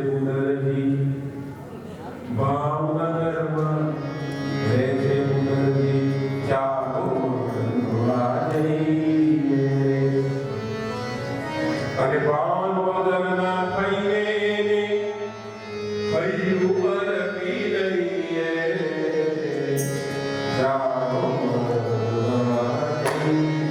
પુનરજી ભાવનગરમાં રહે છે પુનરજી ચાલો મળવા જઈએ અને ભાવનગરના થઈને હૈયું અરપી લઈએ ચાલો મળવા જઈએ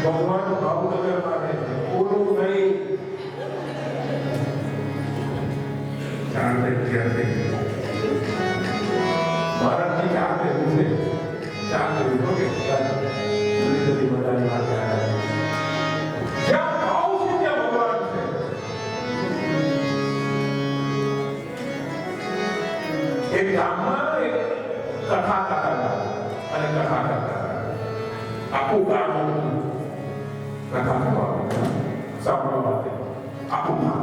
ભગવાન ભાવનગર માટે ઓલું નહીં ચાલે મારાથી ચાલે છે ચાલે ઓકે જલ્દી બધાની વાત જ્યાં ભાવ છે ત્યાં ભગવાન છે એક ગામમાં એક કથા કરતા અને કથા કરતા આખું ગામ કથા સાંભળવા માટે આખું ગામ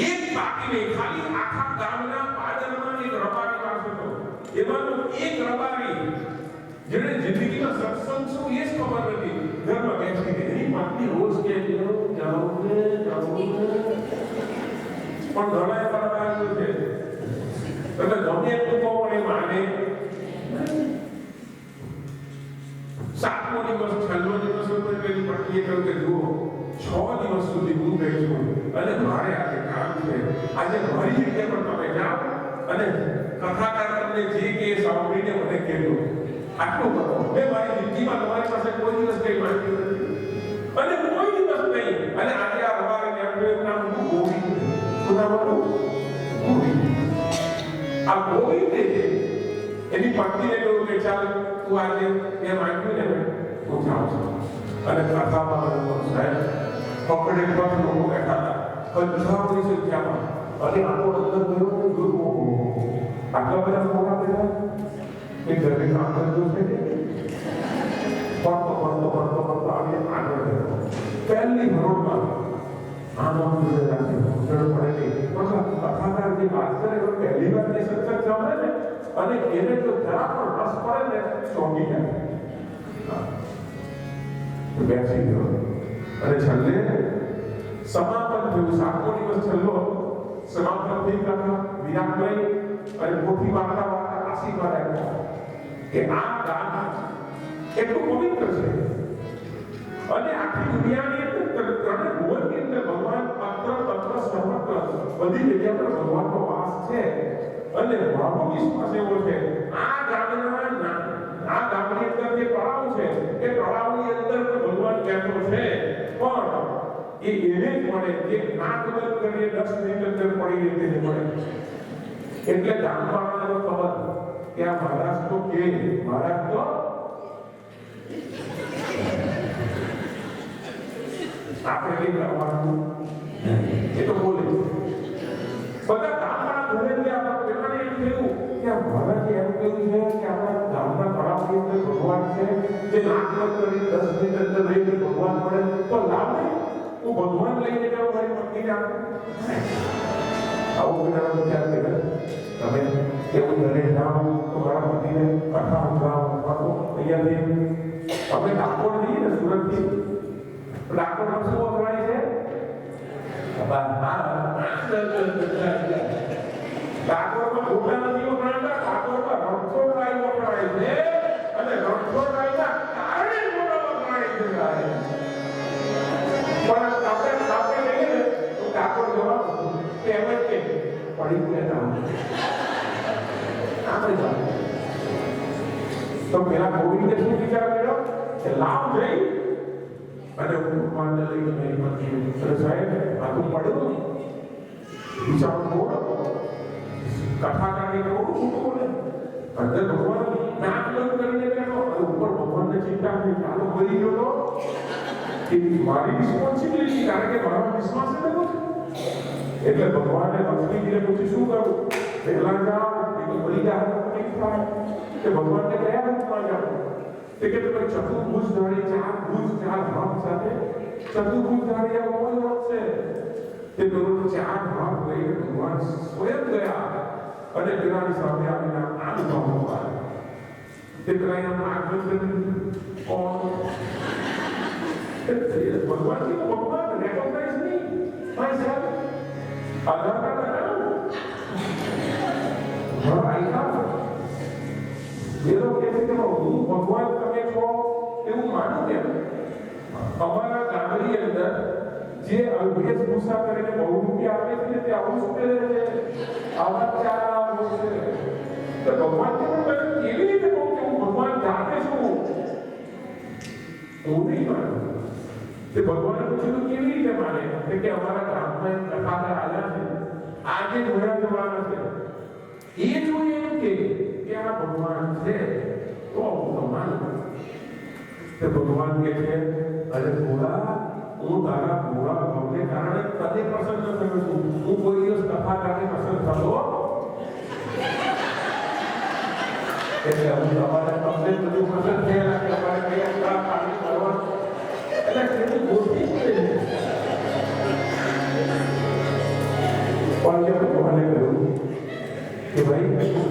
એક બાકીને ખાલી આખા ગામના પાદરમાં એક રબારી વાસ હતો એમાંનો એક રબારી જેને જિંદગીમાં સત્સંગ શું એ જ ખબર નથી ઘરમાં બેઠી એની પત્ની રોજ કે જાઓ ને પણ ઘણા પરમાર્થ છે તમે ગમે એટલું કહો પણ એ માને સાતમો દિવસ છેલ્લો દિવસ ઉપર પેલી પત્નીએ કહ્યું કે જુઓ 6 દિવસ સુધી હું ગઈ છું અને મારે આજે કામ છે આજે મારી જગ્યા પર તમે જાઓ અને કથાકાર તમને જે કે સાંભળીને મને કહેજો આટલું કરો મેં મારી જિંદગીમાં તમારી પાસે કોઈ દિવસ કઈ માંગ્યું નથી અને કોઈ દિવસ નહીં અને આજે આ રવાને એમનું નામ ગોવિંદ શું નામ હતું ગોવિંદ આ ગોવિંદે એની પત્નીને કહ્યું કે ચાલ તું આજે એ માંગ્યું ને હું જાઉં છું અને કથામાં સાહેબ પકડે પગ લોકો બેઠા હતા હજારોની સંખ્યામાં અને આખો અંદર ગયો ને દૂર આટલા બધા મોટા બેઠા એ ઘરે કામ કરતો છે પડતો આવીને આગળ ગયો પહેલી ભરોડમાં આનો રાખી પડે નહીં પણ કથાકાર જે વાત કરે એ પહેલી વાર જે સત્સંગ સાંભળે ને અને એને જો જરા પણ રસ પડે ને ચોંકી જાય બેસી ગયો અને છેલ્લે સમાપન થયું. 7મો દિવસ છેલ્લો સમાપન થઈ ગયા. વિરામ લઈ અને મોટી વાર્તા આશીર્વાદ આપ્યા કે આ ગામ એટલું પવિત્ર છે અને આખી દુનિયાની અંદર ત્રણે ભુવનની અંદર ભગવાન પાત્ર તંત્ર સર્વત્ર બધી જગ્યા પર ભગવાનનો વાસ છે. અને મારો વિશ્વાસ એવો છે આ ગામની અંદર જે તળાવ છે એ તળાવની અંદર ભગવાન બેઠો છે. પણ એને જ મળે જે નાક બંધ કરીએ 10 મિનિટ અંદર પડી તેને મળે. એટલે ગામવાળાનો ખબર કે આ મહારાજ તો કે મહારાજ તો આપણે કઈ કરવાનું એ તો બોલે. બધા ગામવાળા ઘરે ગયા પેલાને એમ થયું કે આ મહારાજે એમ કહ્યું છે કે આપણા ગામના તળાવની અંદર ભગવાન છે જે નાક બંધ કરી 10 મિનિટ અંદર રહીને ભગવાન મળે તો લાવ ને હું ભગવાન લઈને જાઉં મારી પત્નીને આપું. આવું બધા વિચાર કરે તમે એવું ઘરે જાઓ તો મારા પતિને કથા સંભળાવો અહીંયાથી આપણે ડાકોર જઈએ ને સુરતથી ડાકોરમાં શું વપરાય છે? ડાકોરમાં ઘોડા નથી વપરાતા, ડાકોરમાં રણછોડરાય વપરાય છે અને રણછોડરાયના કારણે ઘોડા વપરાય છે. પણ આપણે લઈએ ને તો ડાકોર જવાનું એમ જ કે પડી ગયા તો પેલા ગોવિંદે શું વિચાર કર્યો કે લાવ જઈ અને ભગવાનને લઈને મેરી પત્ની સાહેબ આ તો પડ્યું વિચાર થોડો કથા કાઢી થોડું શું બોલે અંદર ભગવાન નાક બંધ કરીને બેઠો અને ઉપર ભગવાનને ચિંતા થઈ ચાલો મરી ગયો તો મારી રિસ્પોન્સિબિલિટી કારણ કે મારો વિશ્વાસ નથી. એટલે ભગવાને લક્ષ્મીજીને પૂછ્યું શું કરું? પહેલા જાઓ એ તો બળી જાય કે ભગવાનને કયા રૂપમાં જાઓ? તે કે તમે ચતુર્ભુજધારી 4 ભુજ 4 ભાગ સાથે ચતુર્ભુજધારી આ કોઈ વાત છે તે પેલો 4 ભાગ લઈને ભગવાન સ્વયં ગયા અને પેલાની સામે આવીને આમ ભગવાન તે પેલા એના આગળ કોણ ભગવાન કે ભગવાન રેકોગ્નાઇઝ નહીં માય સેલ્ફ આધાર કાર્ડ બનાવો આઈ હાવ એ લોકો કહે છે કે હું ભગવાન તમે છો એવું માનું કેમ? અમારા ગામની અંદર જે વેશભૂષા કરીને બહુ રૂપિયા આપે છે તે આવું શું કરે છે? આવા 4 છે તો ભગવાન કે કેવી રીતે કહું કે હું ભગવાન જાણે છું? હું નહીં માનું. તે ભગવાને પૂછ્યું કેવી રીતે માને? કે અમારા ગામમાં એક કથાકાર આવ્યા છે આજે જોયા જવાના છે એ જોઈએ એમ કે આ ભગવાન છે તો હું માનું. તે ભગવાન કે છે અરે ભોળા હું તારા ભોળા ભાવને કારણે તને પસંદ ન કરું છું. હું કોઈ દિવસ કથાકારને પસંદ થતો એટલે હું તમારે તમને બધું પસંદ થયેલા કે અમારે કયા કલાકારની કરવાનું એટલે તેની ગોઠવી છે. પણ જે ભગવાને કહ્યું કે ભાઈ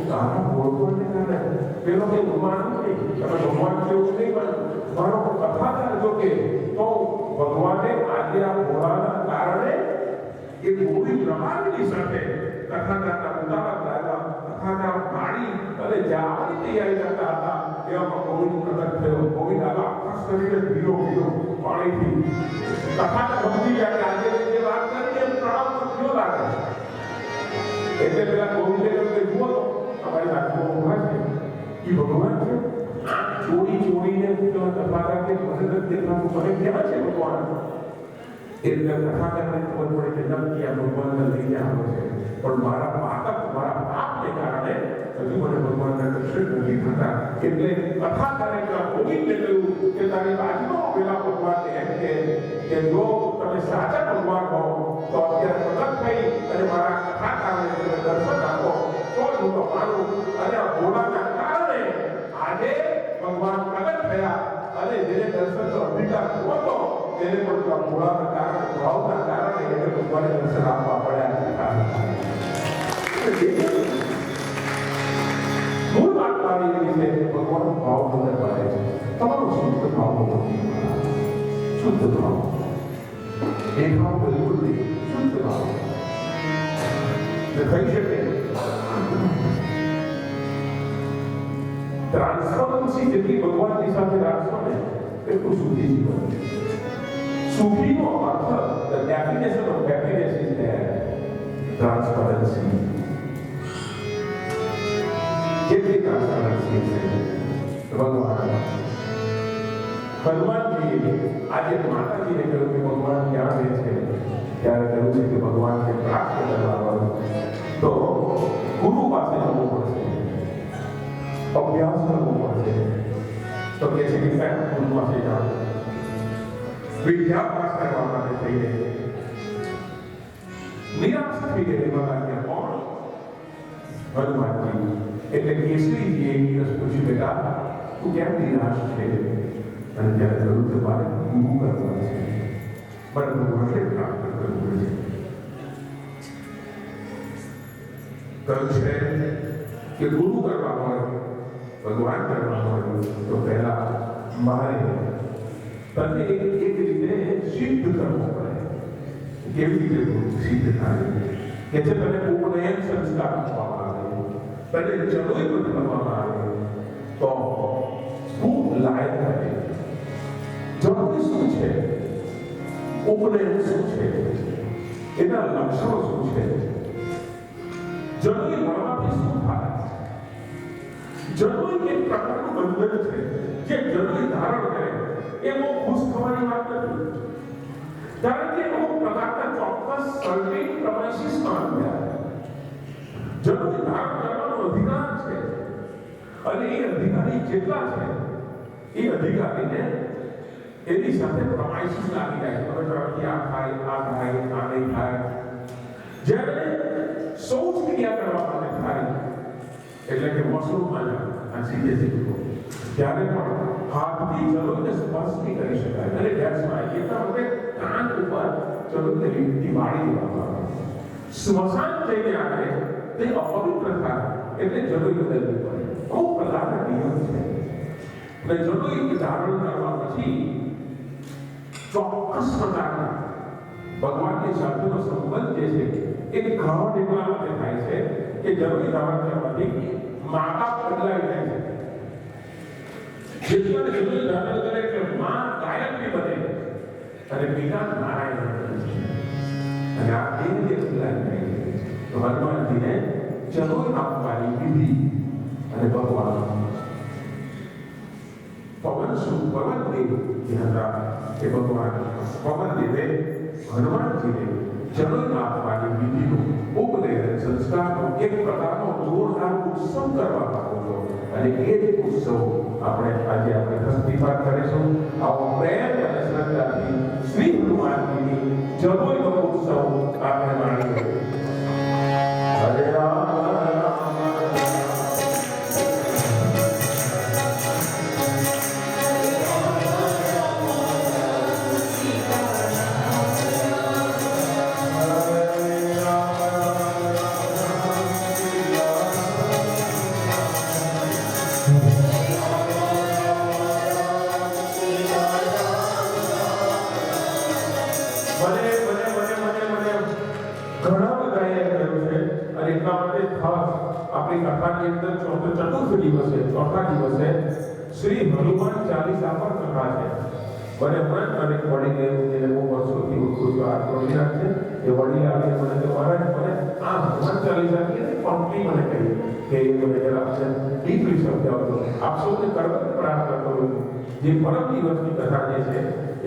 તારા બોલવાને કારણે પેલો કંઈ માનું નહીં તમે ભગવાન જેવું નહીં માનું મારો કથાકાર જો કે તો ભગવાને આજે આ ભોળાના કારણે એ ગોળી પ્રમાણની સાથે કથાકારના ઉદાહરણ લાવ્યા કથાકાર પાણી અને જવાની તૈયારી કરતા હતા એવામાં ગોળી પ્રગટ થયો. ગોળી આખા શરીરે ભીરો ભીરો પાણીથી કથાકાર સમજી ગયા કે આજે જે વાત કરી એમ તળાવમાં થયો લાગે. એટલે પેલા ગોવિંદે જુઓ તો અમારી વાતમાં ઉભા છે એ ભગવાન છે આ ચોરીને કથાકાર કે મને દેખાતું મને કેવા છે ભગવાન? એટલે કથાકારને ખબર પડે કે નક્કી આ ભગવાનને લઈને આવે છે પણ મારા પાપને કારણે હજુ મને ભગવાનના દર્શન નથી થતા. એટલે કથાકારે ગોવિંદે કહ્યું કે તારી બાજુમાં પેલા ભગવાનને એમ કે જો તમે સાચા ભગવાન હો તો અત્યારે પ્રગટ થઈ અને મારા કથાકારને તમે દર્શન આપો તો જ હું માનું. અને આ ભોળાના કારણે આજે ભગવાન પ્રગટ થયા અને જેને દર્શનનો અધિકાર નહોતો તેને પણ ભોળાના કારણે ભાવના કારણે એને ભગવાને દર્શન આપવા પડ્યા. મૂળ વાત મારી એવી છે ભગવાન ભાવ મને મળે છે. તમારો શુદ્ધ ભાવ શુદ્ધ ભાવ દેખાવ બિલકુલ નહીં, શુદ્ધ ભાવ કહી શકે ટ્રાન્સફરન્સી જેટલી ભગવાનની સાથે રાખશો ને એટલું સુખી જીવન. સુખીનો અર્થ the definition of happiness is there, transparency. જેટલી ટ્રાન્સપરન્સી છે ભગવાન હનુમાનજી આજે માતાજીને કહ્યું કે ભગવાન ક્યાં રહે છે, ત્યારે કહ્યું છે કે ભગવાનને પ્રાપ્ત કરવા તો ગુરુ પાસે જવું પડશે, અભ્યાસ કરવો પડશે. તો કે છે કે સાહેબ ગુરુ પાસે જાઓ, વિદ્યાભ્યાસ કરવા માટે થઈને નિરાશ થઈ ગયેલી માતા કોણ? હનુમાનજી. એટલે કેસરીજીએ એક દિવસ પૂછ્યું, બેટા તું કેમ નિરાશ છે? અને ત્યારે કહ્યું કે મારે ગુરુ કરવા છે, મારે ભગવાનને પ્રાપ્ત કરવું છે. કહ્યું છે કે ગુરુ કરવા હોય, ભગવાન કરવા હોય તો પહેલા મારે તને એક રીતે સિદ્ધ કરવો પડે. કેવી રીતે સિદ્ધ થાય? કે છે તને ઉપનયન સંસ્કાર આપવામાં આવે, તને જનોઈ બદલવામાં આવે તો ખૂબ લાયક થાય. જનોઈ શું છે? ઉપનયન શું છે? એના લક્ષણો શું છે? જનોઈ મળવાથી શું થાય? જનોઈ એક પ્રકારનું બંધન છે. જે જનોઈ ધારણ કરે એ બહુ ખુશ થવાની વાત નથી, કારણ કે અમુક પ્રકારના ચોક્કસ સર્ટિન પ્રમાઇસીસમાં આવ્યા. જનોઈ ધારણ કરવાનો અધિકાર છે, અને એ અધિકારી જેટલા છે એ અધિકારીને એની સાથે પ્રમાઇસીસ લાગી જાય. હવે તરફથી આ થાય, આ થાય, આ નહીં થાય. જ્યારે શૌચ ક્રિયા કરવા માટે થાય, એટલે કે વોશરૂમમાં આ સીધે સીધું, ત્યારે પણ હાથથી જલોઈને સ્પર્શ નહીં કરી શકાય. અને ગેસમાં એટલા માટે કાન ઉપર જલોઈને લીમથી વાળી દેવામાં આવે. સ્મશાન જઈને આવે તે અપવિત્ર થાય, એટલે જલોઈ બદલવી પડે. બહુ પ્રકારના નિયમ છે. અને જલોઈ ધારણ કરવા પછી ચોક્કસ પ્રકારના ભગવાનની સાથેનો સંબંધ જે છે એ ઘણો એટલા માટે થાય છે કે જલોઈ ધારણ કરવાથી મા બાપ બદલાઈ જાય છે. જેટલા જલોઈ ધારણ કરે કે મા ગાયત્રી બને અને પિતા નારાયણ બને છે. અને આ બે જે બદલાઈ જાય છે તો હનુમાનજીને જલોઈ આપવાની વિધિ અને ભગવાન પવનદેવ જે હતા એ ભગવાન પવનદેવે હનુમાનજીને જલોઈ આપવાની વિધિનું ઉપનયન સંસ્કારનો એક પ્રકારનો જોરદાર ઉત્સવ કરવામાં આવ્યો. અને એ જ ઉત્સવ આજે આપણે ધરતીપાત કરીશું. આવો પ્રેમ અને શ્રદ્ધાથી શ્રી હનુમાનજીની જલોઈનો ઉત્સવ આપણે માણીએ. હરે રામ ચોથા દિવસે શ્રી હનુમાન ચાલીસા પર કથા છે. મને મન અને વડીલ જેને હું વર્ષોથી ઓળખું છું, આ વડીલ છે એ વડીલ આવે મને કે મહારાજ મને આ હનુમાન ચાલીસા ની પંક્તિ મને કહી કે એ મને જરા છે ડીપલી સમજાવજો. આપ સૌને કરવાની પ્રાર્થના કરું છું. જે પરમ દિવસની કથા જે છે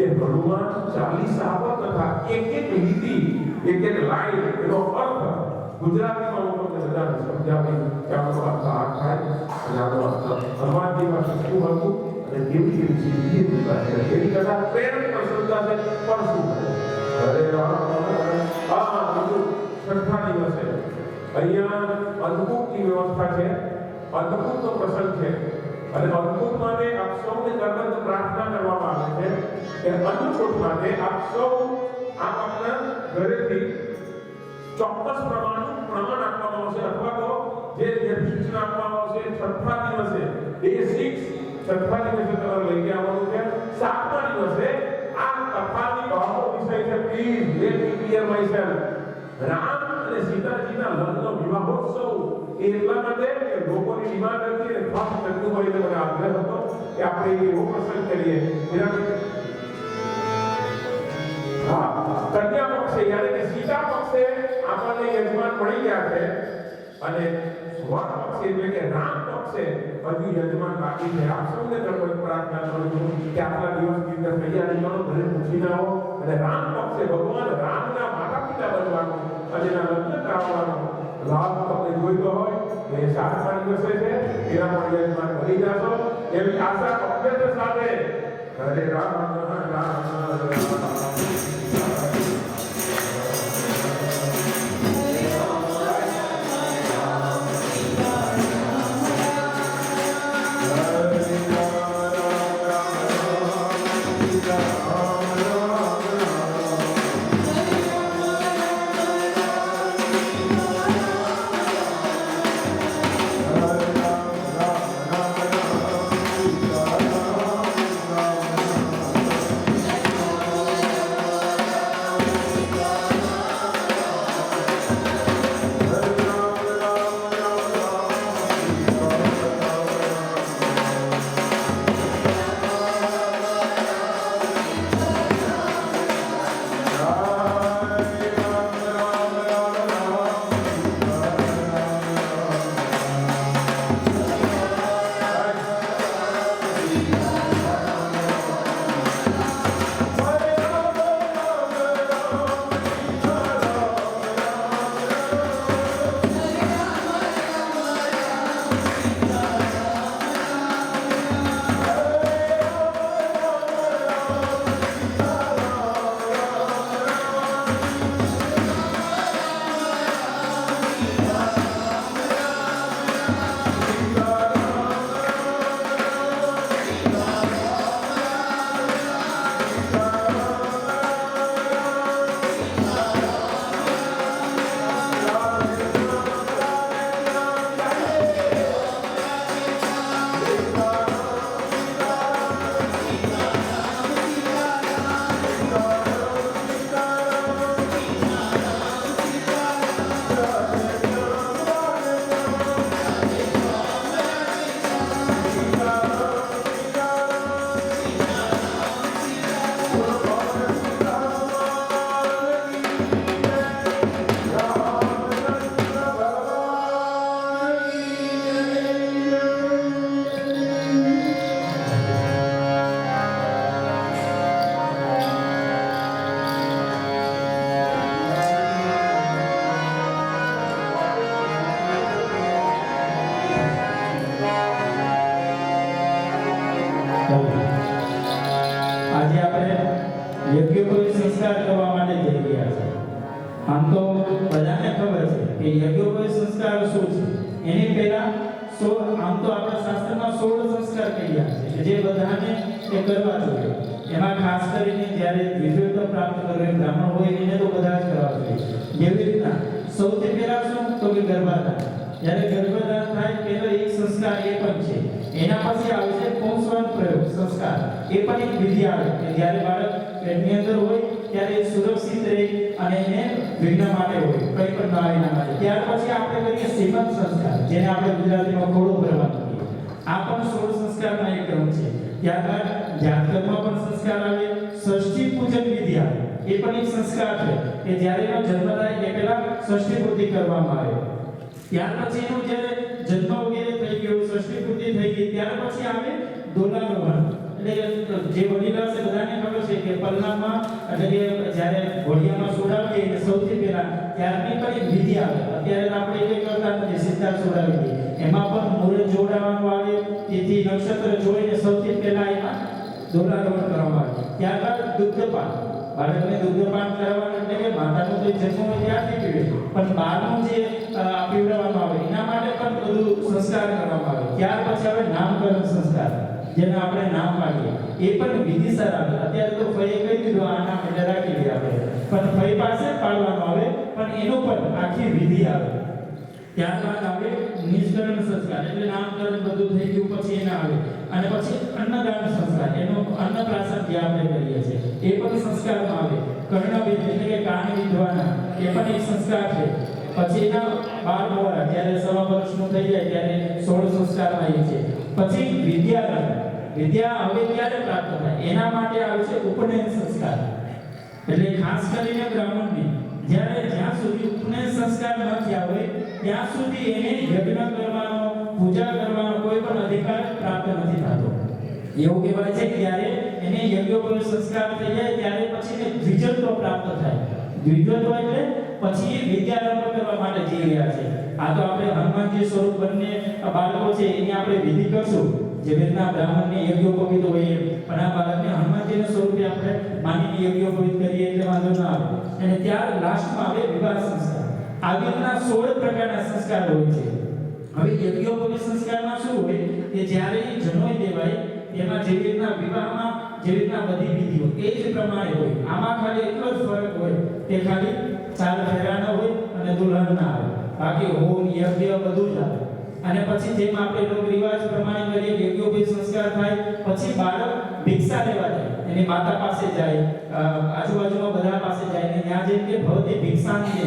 એ હનુમાન ચાલીસા પર કથા, એક એક લીટી, એક એક લાઈન, એનો અર્થ ગુજરાતીમાં હું તમને બધાને સમજાવી કે આનો અર્થ આ થાય અને આનો અર્થ હનુમાનજી પાસે શું હતું અને કેવી કેવી સિદ્ધિ છે. એની કથા પ્રેમ પ્રસન્નતા છે. પણ શું હરે રામ છઠ્ઠા દિવસે અહીંયા અન્નકૂટની વ્યવસ્થા છે. અન્નકૂટનો પ્રસંગ છે અને અન્નકૂટ માટે આપ સૌને કરબદ્ધ પ્રાર્થના કરવામાં આવે છે કે અન્નકૂટ માટે આપ સૌ આપના ઘરેથી ચોક્કસ પ્રમાણ આપવામાં આવશે, અથવા તો જે સૂચના આપવામાં આવશે છઠ્ઠા દિવસે ડે 6 છઠ્ઠા દિવસે તમારે લઈ આવવાનું છે. સાતમા દિવસે આ કથાની બહારનો વિષય છે please let me clear myself. Ram અને સીતાજીના લગ્ન વિવાહોત્સવ એ એટલા માટે કે લોકોની ડિમાન્ડ હતી ને ખાસ કરતું હોય એટલે મને આગ્રહ હતો કે આપણે એવો પ્રસંગ કરીએ. હા, કન્યા પક્ષે યાની કે સીતા પક્ષે આપણને યજમાન મળી ગયા છે અને વર પક્ષે એટલે કે રામ પક્ષે હજુ યજમાન બાકી છે. આપ સૌને ગણપતિ પ્રાર્થના કરું છું કે આટલા દિવસની અંદર તૈયારી કરો, ઘરે પૂછીને આવો અને રામ પક્ષે ભગવાન રામના માતા પિતા બનવાનું અને એના લગ્ન કરાવવાનો લાભ તમને જોઈતો હોય એ 7મા દિવસે છે, એના પણ યજમાન બની જશો એવી આશા અભ્યર્થ સાથે હરે રામ રામ રામ. આજે આપણે યજ્ઞોપવિત સંસ્કાર કરવા માટે જઈ રહ્યા છે. આમ તો બધાને ખબર છે કે યજ્ઞોપવિત સંસ્કાર શું છે. એની પહેલા આમ તો આપણા શાસ્ત્રમાં 16 સંસ્કાર કહ્યા છે જે બધાને એ કરવા જોઈએ. એમાં ખાસ કરીને જ્યારે વિદ્યુત પ્રાપ્ત કરે બ્રાહ્મણ હોય એને તો બધા જ કરવા જોઈએ. જેવી રીતના સૌથી પહેલા શું તો કે ગર્ભાધાન. જ્યારે ગર્ભાધાન થાય પહેલો એક સંસ્કાર એ પણ છે. એના પછી આવે છે પૌંસવાન પ્રયોગ સંસ્કાર. એ પણ એક વિધિ આવે કે જ્યારે બાળક પેટની અંદર હોય ત્યારે સુરક્ષિત રહે અને એને વિઘ્ન માટે હોય કંઈ પણ ના એના માટે. ત્યાર પછી આપણે કરીએ સીમંત સંસ્કાર જેને આપણે ગુજરાતીમાં ખોળો ભરવાનું કહીએ. આ પણ 16 સંસ્કારના એક ક્રમ છે. ત્યારબાદ જાતકર્મમાં પણ સંસ્કાર આવે, ષષ્ઠી પૂજન વિધિ આવે. એ પણ એક સંસ્કાર છે કે જ્યારે એનો જન્મ થાય એ પહેલા ષષ્ઠી પૂર્તિ કરવામાં આવે. ત્યાર પછી એનો જ્યારે જન્મ વગેરે થઈ ગયો, ષષ્ઠી પૂર્તિ થઈ ગઈ, ત્યાર પછી આવે દોલારોહણ. એટલે જે વડીલો છે બધાને ખબર છે કે પલ્લામાં એટલે કે જ્યારે ઘોડિયામાં સોડાવીએ એટલે સૌથી પહેલા ત્યારની પણ એક વિધિ આવે. અત્યારે આપણે એ કરતા નથી, સીધા સોડાવી દઈએ. એમાં પણ મુહૂર્ત જોડાવાનું આવે, તિથિ નક્ષત્ર જોઈને સૌથી પહેલા એમાં દોલારોહણ કરવામાં આવે. ત્યારબાદ દુગ્ધપાન. બાળકને દુગ્ધપાન કરાવવાનું એટલે કે માતાનો તો જન્મ હોય ત્યારથી પીવે, પણ બાળનું જે પીવડાવવાનું આવે એના માટે પણ બધું સંસ્કાર કરવામાં આવે. ત્યાર પછી આવે નામકરણ સંસ્કાર જેને આપણે નામ પાડીએ. એ પણ વિધિસર આવે. અત્યારે તો ફઈએ કહી દીધું આ નામ એટલે રાખી દઈએ આપણે, પણ ફઈ પાસે પાડવાનું આવે, પણ એનો પણ આખી વિધિ આવે. ત્યારબાદ આવે નિષ્કરણ સંસ્કાર એટલે નામકરણ બધું થઈ ગયું પછી એના આવે. અને પછી અન્નદાન સંસ્કાર એનો અન્નપ્રાશન જે આપણે કરીએ છીએ એ પણ સંસ્કારમાં આવે. કર્ણવેદ પીધવાના એ પણ એક સંસ્કાર છે. પછી એના 12 વર્ષ જ્યારે સવા વર્ષનું થઈ જાય ત્યારે 16 સંસ્કારમાં આવે છે. પછી વિદ્યા હવે ક્યારે પ્રાપ્ત થાય એના માટે આવે છે ઉપનયન સંસ્કાર. એટલે ખાસ કરીને બ્રાહ્મણને જ્યાં સુધી ઉપનયન સંસ્કાર ન થયા હોય ત્યાં સુધી એને યજ્ઞ કરવાનો, પૂજા કરવાનો કોઈ પણ અધિકાર પ્રાપ્ત નથી થતો. એવું કહેવાય છે કે જ્યારે એને યજ્ઞોપવિત સંસ્કાર થઈ જાય ત્યારે પછી એને દ્વિજત્વ પ્રાપ્ત થાય. દ્વિજત્વ એટલે પછી એ વિદ્યારંભ કરવા માટે જઈ રહ્યા છે. આ તો આપણે હનુમાનજી સ્વરૂપ બંને બાળકો છે એની આપણે વિધિ કરશું જે રીતના બ્રાહ્મણને યજ્ઞોપવિત હોય, પણ આ બાળકને હનુમાનજીના સ્વરૂપે આપણે માનીને યજ્ઞોપવિત કરીએ એટલે વાંધો ના આવે. અને ત્યાર લાસ્ટમાં આવે વિવાહ સંસ્કાર. આવી રીતના 16 પ્રકારના સંસ્કાર હોય છે. હવે યજ્ઞોપવિત સંસ્કારમાં શું હોય કે જ્યારે જનોઈ દેવાય એમાં જેવી રીતના વિવાહમાં જેવી રીતના બધી વિધિઓ એ જ પ્રમાણે હોય. આમાં ખાલી એટલો જ ફરક હોય કે ખાલી 4 ફેરાના હોય અને દુલ્હન ના આવે. બાકી હોમ યજ્ઞ બધું જ આવે. અને પછી જેમ આપણે લોક રિવાજ પ્રમાણે કરીએ યજ્ઞોપવિત સંસ્કાર થાય પછી બાળક ભિક્ષા લેવા જાય, એની માતા પાસે જાય, આજુબાજુમાં બધા પાસે જાય ને ત્યાં જઈને કે ભવતી ભિક્ષા દે.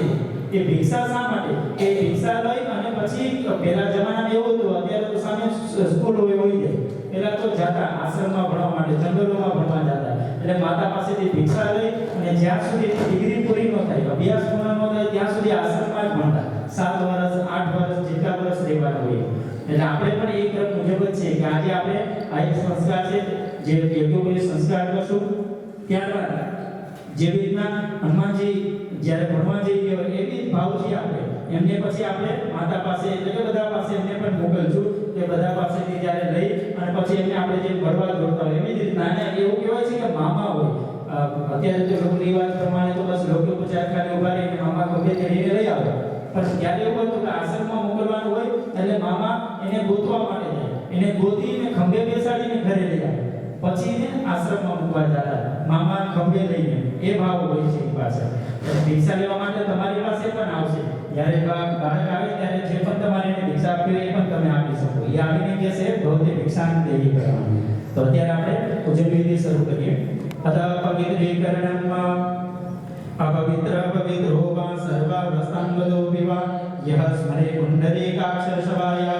એ ભિક્ષા શા માટે? એ ભિક્ષા લઈ અને પછી પહેલા જમાનામાં એવું હતું, અત્યારે તો સામે સ્કૂલ હોય જાય. પહેલા તો જાતા આશ્રમમાં ભણવા માટે, જંગલોમાં ભણવા જતા. એટલે માતા પાસેથી ભિક્ષા લઈ અને જ્યાં સુધી ડિગ્રી પૂરી ન થાય, અભ્યાસ પૂર્ણ ન થાય ત્યાં સુધી આશ્રમમાં જ ભણતા. 7 વર્ષ 8 વર્ષ જેટલા વર્ષ રહેવાનું હોય. એટલે આપણે પણ એ ક્રમ મુજબ જ છે કે આજે આપણે આ એક સંસ્કાર છે જે યજ્ઞોપવિત સંસ્કાર કરશું. ત્યારબાદ જેવી રીતના હનુમાનજી જ્યારે ભણવા જઈ ગયો એવી ભાવથી આપણે એમને પછી આપણે માતા પાસે એટલે કે બધા પાસે એમને પણ મોકલશું કે બધા પાસેથી જ્યારે લઈ અને પછી એમને આપણે જે ભણવા જોડતા હોય એવી જ રીતના એવું કહેવાય છે કે મામા હોય. અત્યારે તો લોક રિવાજ પ્રમાણે તો બસ લોકોપચાર ખાલી ઉભા રહીને મામા ખભે ચડીને લઈ આવે. પણ ત્યારે એવું હતું કે આશ્રમમાં મોકલવાનું હોય એટલે મામા એને ગોતવા માટે જાય, એને ગોતીને ખંભે બેસાડીને ઘરે લઈ આવે, પછી એને આશ્રમમાં મૂકવા જતા મામા ખંભે લઈને. એ ભાવ હોય છે એ પાછળ. એટલે ભિક્ષા લેવા માટે તમારી પાસે પણ આવશે. જ્યારે બાળક આવે ત્યારે જે પણ તમારે એને ભિક્ષા આપવી હોય એ પણ તમે આપી શકો. એ આવીને કહેશે ભવતે ભિક્ષાન દેવી કરવાની. તો અત્યારે આપણે પૂજન વિધિ શરૂ કરીએ. અથ પવિત્રીકરણમ અપવિત્ર પવિત્રો વા સર્વા વસ્તંગલો વિવા યહ સ્મરે પુંડરીકાક્ષ શવાય